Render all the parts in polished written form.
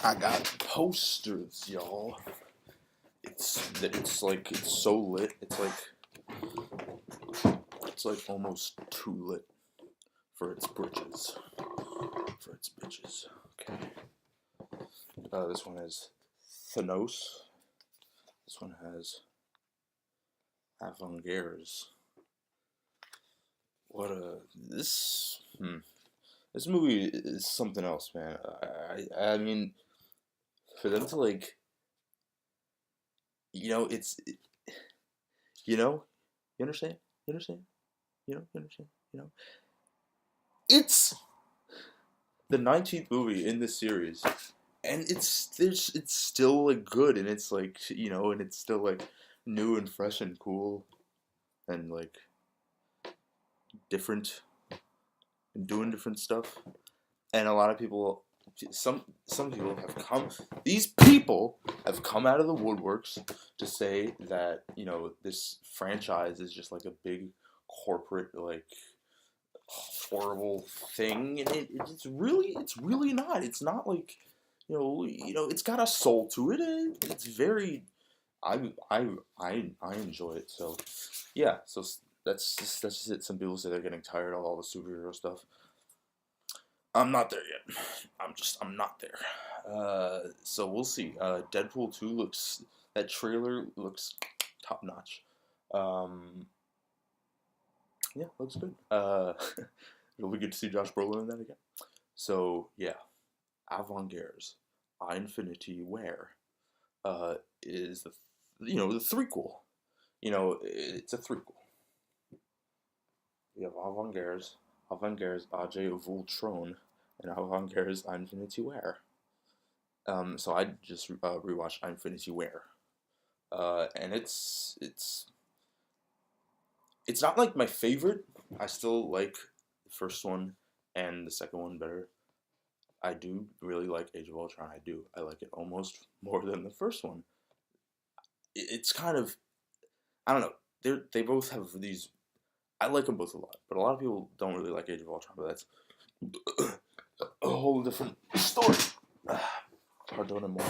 I got posters, y'all. It's so lit. It's like almost too lit for its britches. For its bitches. Okay. This one has Thanos. This one has Avengers. What a this movie is something else, man. I mean, for them to like, it's you know, you understand? You understand? You understand? It's the 19th movie in this series, and it's still like good, and it's like and it's still like new and fresh and cool, and like different and doing different stuff. And a lot of people, some people have come. These people have come out of the woodworks to say that this franchise is just like a big corporate like horrible thing, and it's really not. It's not like it's got a soul to it. It's very I enjoy it. So yeah, so that's just it. Some people say they're getting tired of all the superhero stuff. I'm not there yet. I'm not there. So we'll see. Deadpool 2 that trailer looks top notch. Um, yeah, looks good. It'll be good to see Josh Brolin in that again. So yeah, Avengers, Infinity Where, is the threequel. It's a threequel. We have Avengers Age of Ultron, and Avengers Infinity Where. So I just rewatched Infinity Where, and it's not like my favorite. I still like the first one and the second one better. I do really like Age of Ultron. I do. I like it almost more than the first one. It's kind of I don't know. They both have these. I like them both a lot, but a lot of people don't really like Age of Ultron. But that's a whole different story. Hard to more.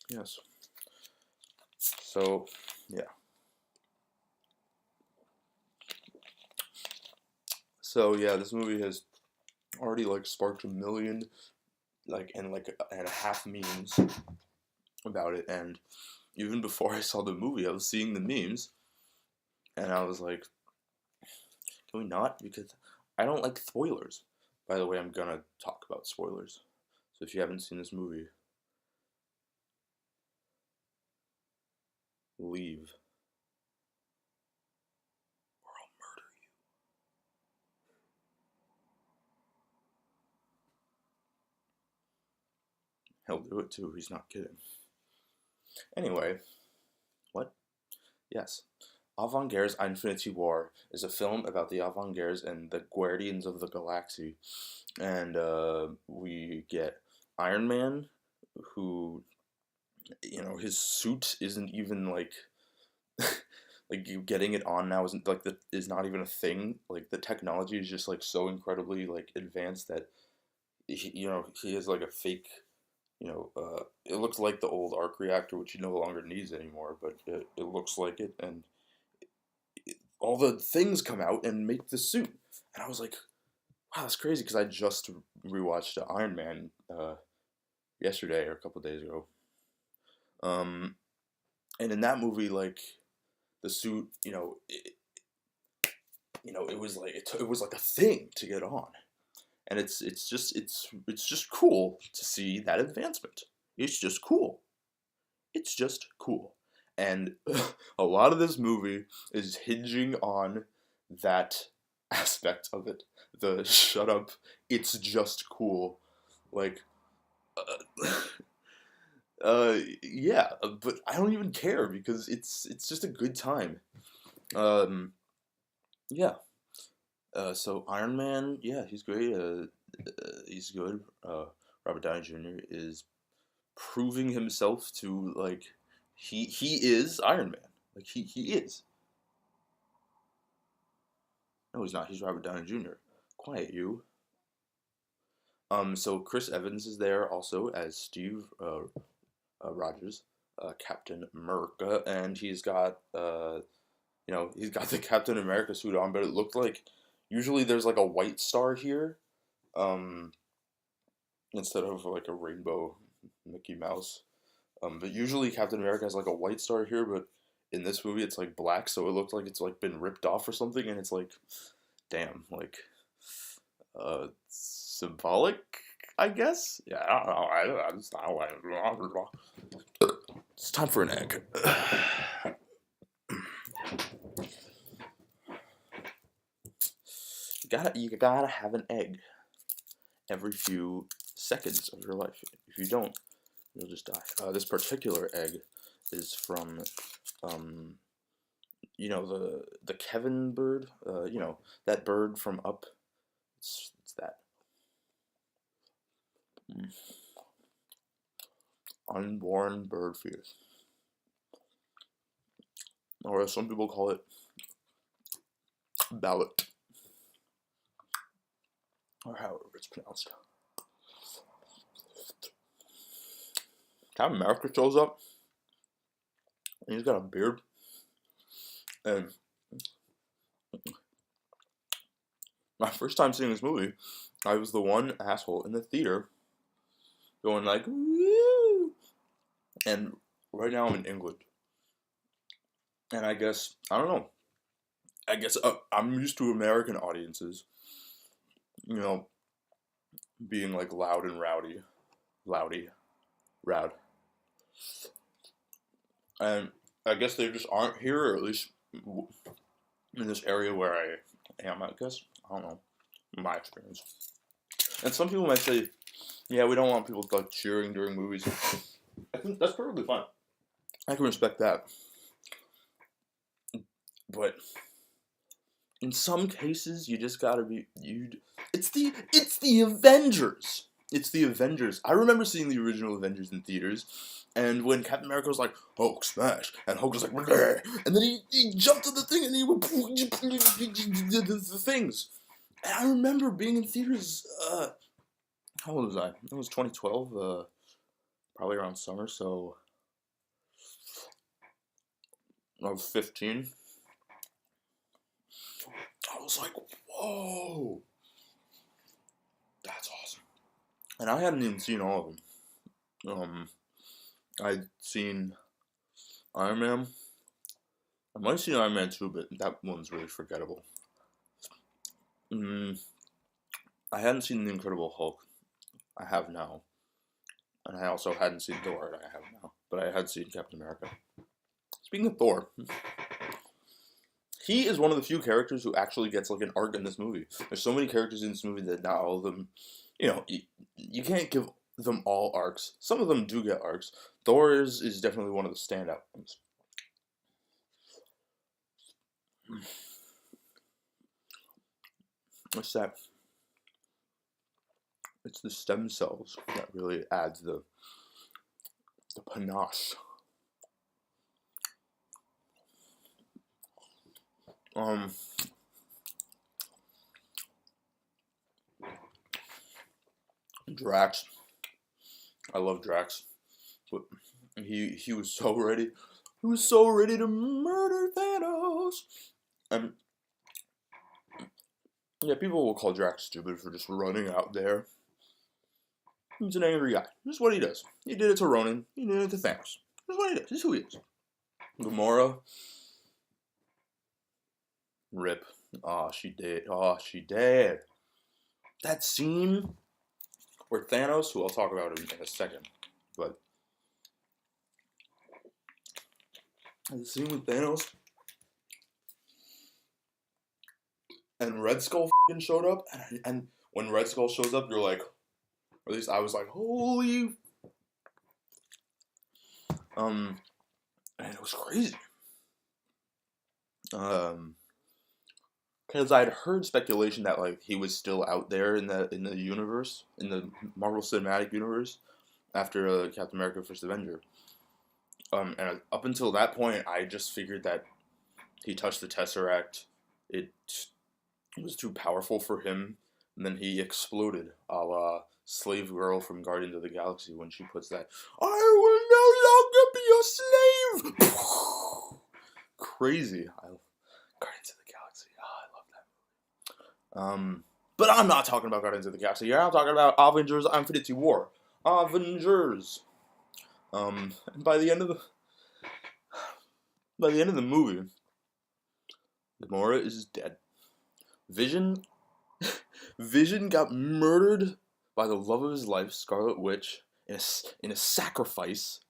Yes. So yeah. So yeah, this movie has already like sparked a million and a half memes about it, and even before I saw the movie, I was seeing the memes, and I was like, can we not? Because I don't like spoilers. By the way, I'm gonna talk about spoilers. So if you haven't seen this movie, leave or I'll murder you. He'll do it too. He's not kidding. Anyway, what? Yes. Avengers Infinity War is a film about the Avengers and the Guardians of the Galaxy. And we get Iron Man, who, his suit isn't even like. Like you getting it on now isn't like is not even a thing. Like the technology is just like so incredibly like advanced that he has like a fake it looks like the old arc reactor, which he no longer needs anymore, but it looks like it, and all the things come out and make the suit. And I was like, wow, that's crazy, because I just rewatched Iron Man yesterday or a couple days ago. And in that movie, like the suit, it was like it was like a thing to get on, and it's just cool to see that advancement. It's just cool. It's just cool. And a lot of this movie is hinging on that aspect of it. The shut up, it's just cool. Like, yeah, but I don't even care because it's just a good time. Um, yeah. So Iron Man, yeah, he's great. He's good. Robert Downey Jr. is proving himself to like he is Iron Man. Like he is. No, he's not. He's Robert Downey Jr. Quiet, you. So Chris Evans is there also as Steve Rogers, Captain America, and he's got the Captain America suit on, but it looked like usually there's like a white star here, um, instead of like a rainbow Mickey Mouse. But usually Captain America has like a white star here, but in this movie it's like black, so it looked like it's like been ripped off or something, and it's like, damn, like, symbolic, I guess. Yeah, I don't know. I just I don't know. It's time for an egg. You gotta have an egg every few seconds of your life. If you don't, you'll just die. This particular egg is from, the Kevin bird. That bird from Up. It's that. Unborn bird fetus, or as some people call it, ballot, or however it's pronounced. Captain America shows up, and he's got a beard, and my first time seeing this movie, I was the one asshole in the theater going like, woo! And right now I'm in England. And I guess, I don't know, I'm used to American audiences, being like loud and rowdy. Rowd. And I guess they just aren't here, or at least in this area where I am, I guess. I don't know. My experience. And some people might say, yeah, we don't want people like cheering during movies. I think that's perfectly fine. I can respect that. But in some cases, you just gotta be It's the Avengers. It's the Avengers. I remember seeing the original Avengers in theaters, and when Captain America was like, Hulk smash, and Hulk was like, bleh, and then he jumped on the thing and he went the things. And I remember being in theaters. How old was I? It was 2012. Probably around summer, so I was 15. I was like, whoa, that's awesome. And I hadn't even seen all of them. I'd seen Iron Man. I might have seen Iron Man 2, but that one's really forgettable. I hadn't seen The Incredible Hulk. I have now. And I also hadn't seen Thor. I have now. But I had seen Captain America. Speaking of Thor, he is one of the few characters who actually gets like an arc in this movie. There's so many characters in this movie that not all of them, you can't give them all arcs. Some of them do get arcs. Thor is definitely one of the standout ones. What's that? It's the stem cells that really adds the panache. Drax. I love Drax. But he was so ready. He was so ready to murder Thanos. And yeah, people will call Drax stupid for just running out there. He's an angry guy. This is what he does. He did it to Ronan. He did it to Thanos. This is what he does. This is who he is. Gamora. Rip. Oh, she did. Oh, she did. That scene where Thanos, who I'll talk about in a second, but the scene with Thanos and Red Skull showed up, and when Red Skull shows up, you're like, or at least I was like, holy. And it was crazy. Because I'd heard speculation that like he was still out there in the universe, in the Marvel Cinematic Universe, after Captain America: First Avenger. And up until that point, I just figured that he touched the Tesseract. It was too powerful for him, and then he exploded, a la slave girl from Guardians of the Galaxy when she puts that, "I will no longer be your slave." Crazy. Guardians of the Galaxy. Oh, I love that. But I'm not talking about Guardians of the Galaxy here. I'm talking about Avengers: Infinity War. Avengers. And by the end of the movie, Gamora is dead. Vision got murdered by the love of his life, Scarlet Witch, in a sacrifice.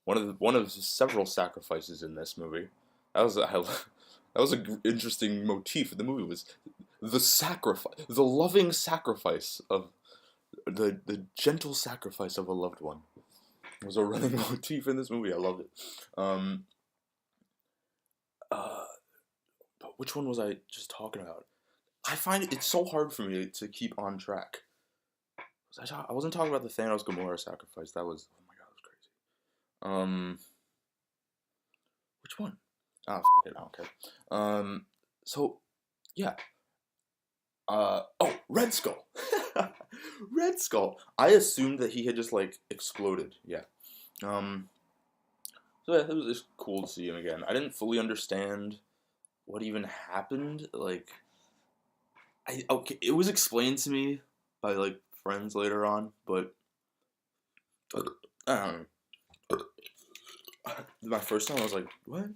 One of several sacrifices in this movie. That was an interesting motif in the movie. Was the sacrifice, the loving sacrifice of the gentle sacrifice of a loved one. It was a running motif in this movie. I loved it. But which one was I just talking about? I find it's so hard for me to keep on track. I wasn't talking about the Thanos Gamora sacrifice. That was, oh my god, that was crazy. Which one? Ah, f it, I don't care. So, yeah. Oh, Red Skull. Red Skull. I assumed that he had just like exploded. Yeah. So yeah, it was just cool to see him again. I didn't fully understand what even happened. Like, okay, it was explained to me by like friends later on, but I don't know. My first time I was like, what?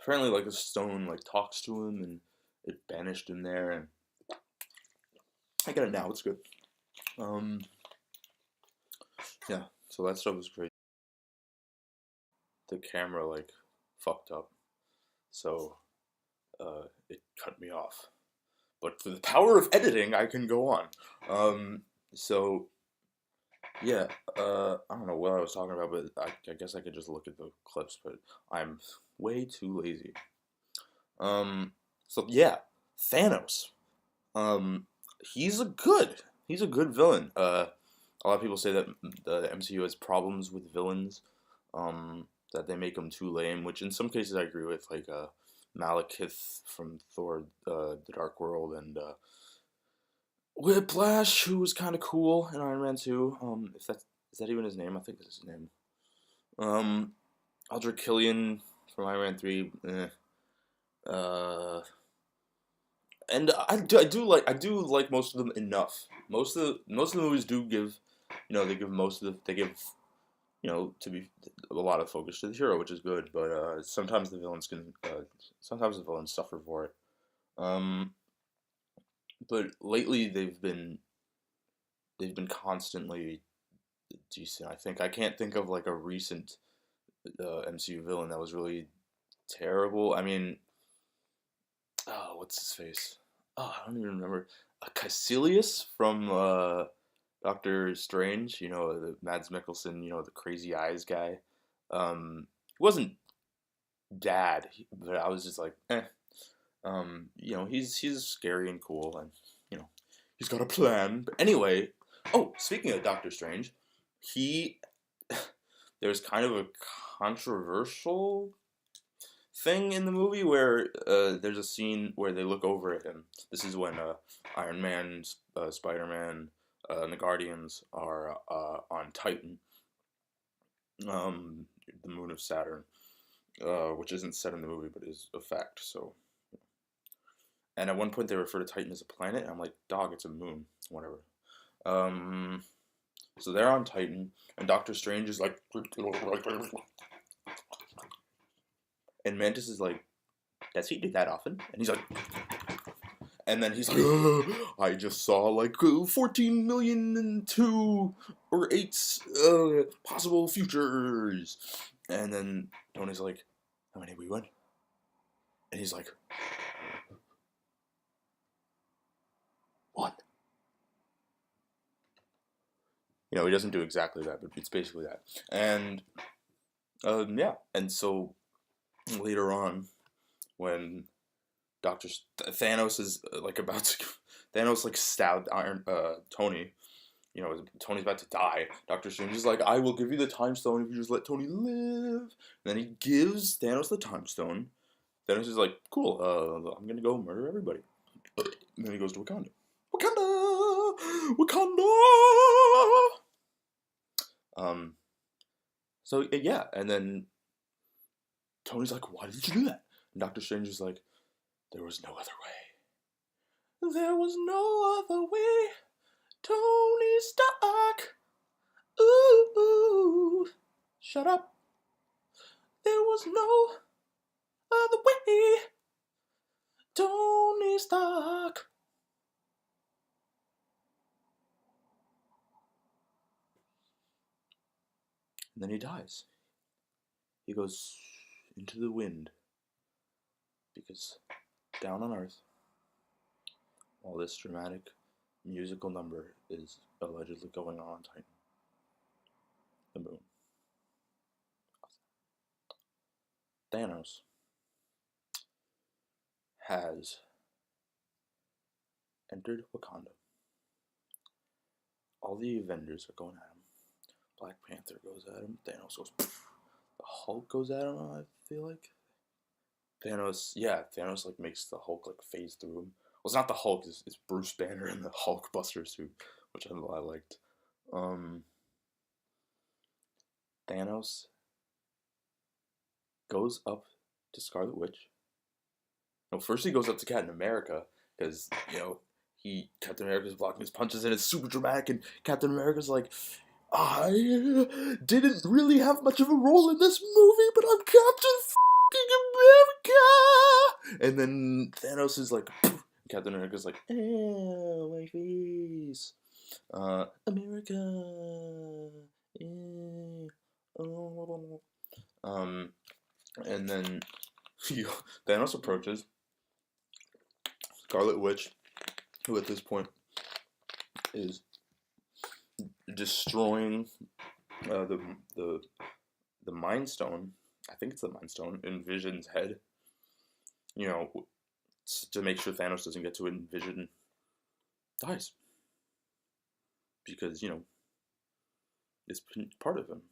Apparently, like a stone like talks to him and it banished him there, and I get it now. It's good. Yeah. So that stuff was crazy. The camera like fucked up, so it cut me off. But through the power of editing, I can go on. So yeah, I don't know what I was talking about, but I guess I could just look at the clips, but I'm way too lazy. So yeah, Thanos. He's a good villain. A lot of people say that the MCU has problems with villains, that they make them too lame, which in some cases I agree with, like Malekith from Thor: The Dark World, and Whiplash, who was kind of cool in Iron Man 2. If that's is that even his name? I think that's his name. Aldrich Killian from Iron Man 3. And I do like most of them enough. Most of the movies do give, they give, to be a lot of focus to the hero, which is good. But sometimes the villains suffer for it. But lately they've been constantly decent. I can't think of like a recent MCU villain that was really terrible. I mean, oh, what's his face? Oh, I don't even remember. Caecilius from Doctor Strange. The Mads Mikkelsen. The crazy eyes guy. He wasn't bad, but I was just like, eh. He's scary and cool, and he's got a plan. But anyway, oh, speaking of Doctor Strange, he there's kind of a controversial thing in the movie where there's a scene where they look over at him. This is when Iron Man, Spider-Man, and the Guardians are on Titan, the moon of Saturn, which isn't said in the movie but is a fact. So, and at one point they refer to Titan as a planet, and I'm like, dog, it's a moon, whatever. So they're on Titan, and Doctor Strange is like, and Mantis is like, does he do that often? And he's like, and then he's like, I just saw like 14 million and 2 or 8 possible futures. And then Tony's like, how many we win? And he's like, 1. He doesn't do exactly that, but it's basically that. And yeah, and so later on, when Thanos is like about to, Thanos like stabbed Tony. Tony's about to die. Doctor Strange is like, I will give you the time stone if you just let Tony live. And then he gives Thanos the time stone. Thanos is like, cool, I'm gonna go murder everybody. And then he goes to Wakanda. Wakanda! Wakanda. So yeah, and then Tony's like, "Why did you do that?" And Doctor Strange is like, "There was no other way. There was no other way. Tony Stark. Ooh, shut up. There was no other way. Tony Stark." And then he dies. He goes into the wind because down on Earth, while this dramatic musical number is allegedly going on Titan, the moon, Thanos has entered Wakanda. All the Avengers are going at him. Black Panther goes at him. Thanos goes. Poof. The Hulk goes at him. I feel like Thanos like makes the Hulk like phase through him. Well, it's not the Hulk. It's Bruce Banner in the Hulk Buster suit, which I liked. Thanos goes up to Scarlet Witch. No, first he goes up to Captain America because Captain America's blocking his punches and it's super dramatic. And Captain America's like, "I didn't really have much of a role in this movie, but I'm Captain America." And then Thanos is like, "Poof." Captain America's like, "Oh, my face, America." Oh. And then Thanos approaches Scarlet Witch, who at this point is destroying the Mind Stone. I think it's the Mind Stone in Vision's head. To make sure Thanos doesn't get to it, and Vision dies because it's part of him.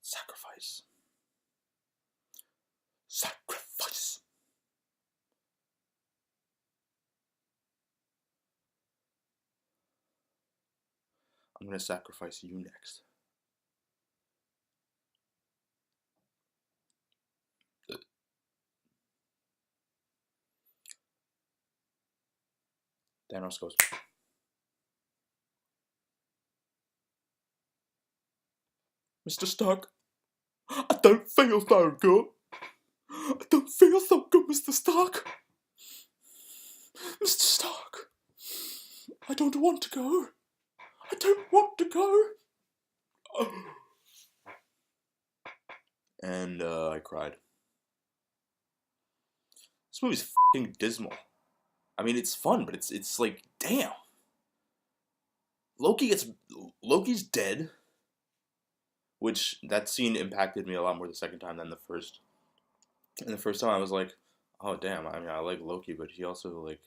Sacrifice. I'm gonna sacrifice you next. Thanos goes, "Mr. Stark, I don't feel so good. I don't feel so good, Mr. Stark. Mr. Stark, I don't want to go. I don't want to go." And I cried. This movie's fucking dismal. I mean, it's fun, but it's like, damn. Loki's dead, which that scene impacted me a lot more the second time than the first. And the first time I was like, "Oh damn, I mean, I like Loki, but he also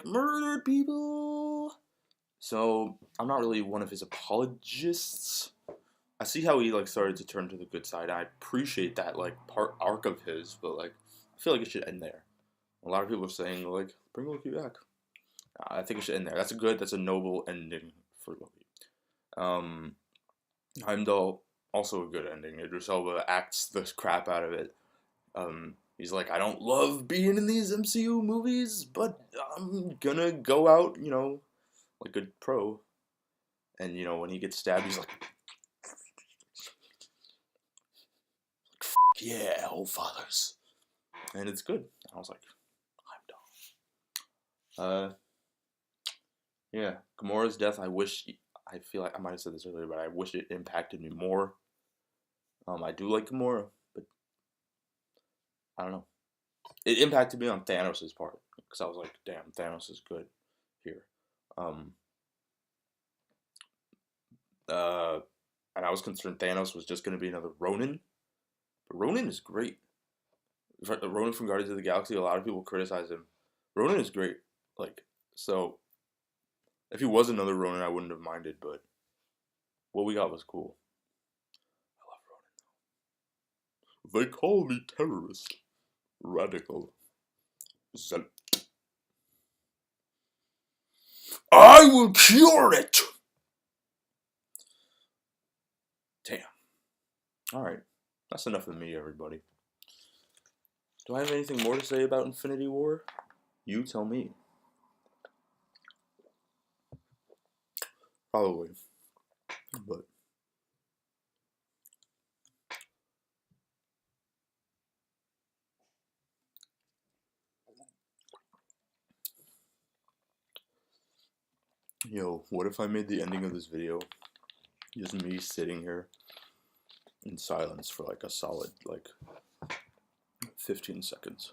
murdered people." So I'm not really one of his apologists. I see how he started to turn to the good side. I appreciate that part arc of his, but I feel like it should end there. A lot of people are saying bring Loki back. I think it should end there. That's a noble ending for Loki. Heimdall, also a good ending. Idris Elba acts the crap out of it. He's like, "I don't love being in these MCU movies, but I'm gonna go out, like a pro." And when he gets stabbed, he's like, "Yeah, old fathers," and it's good. I was like, Heimdall. Yeah, Gamora's death. I feel like I might have said this earlier, but I wish it impacted me more. I do like Gamora, but I don't know. It impacted me on Thanos' part because I was like, "Damn, Thanos is good here." Um, and I was concerned Thanos was just going to be another Ronin, but Ronin is great. Ronin from Guardians of the Galaxy. A lot of people criticize him. Ronin is great. So if he was another Ronin, I wouldn't have minded. But what we got was cool. I love Ronin. They call me terrorist, radical, zealot. I will cure it! Damn. Alright. That's enough of me, everybody. Do I have anything more to say about Infinity War? You tell me. Probably. But yo, what if I made the ending of this video just me sitting here in silence for like a solid 15 seconds?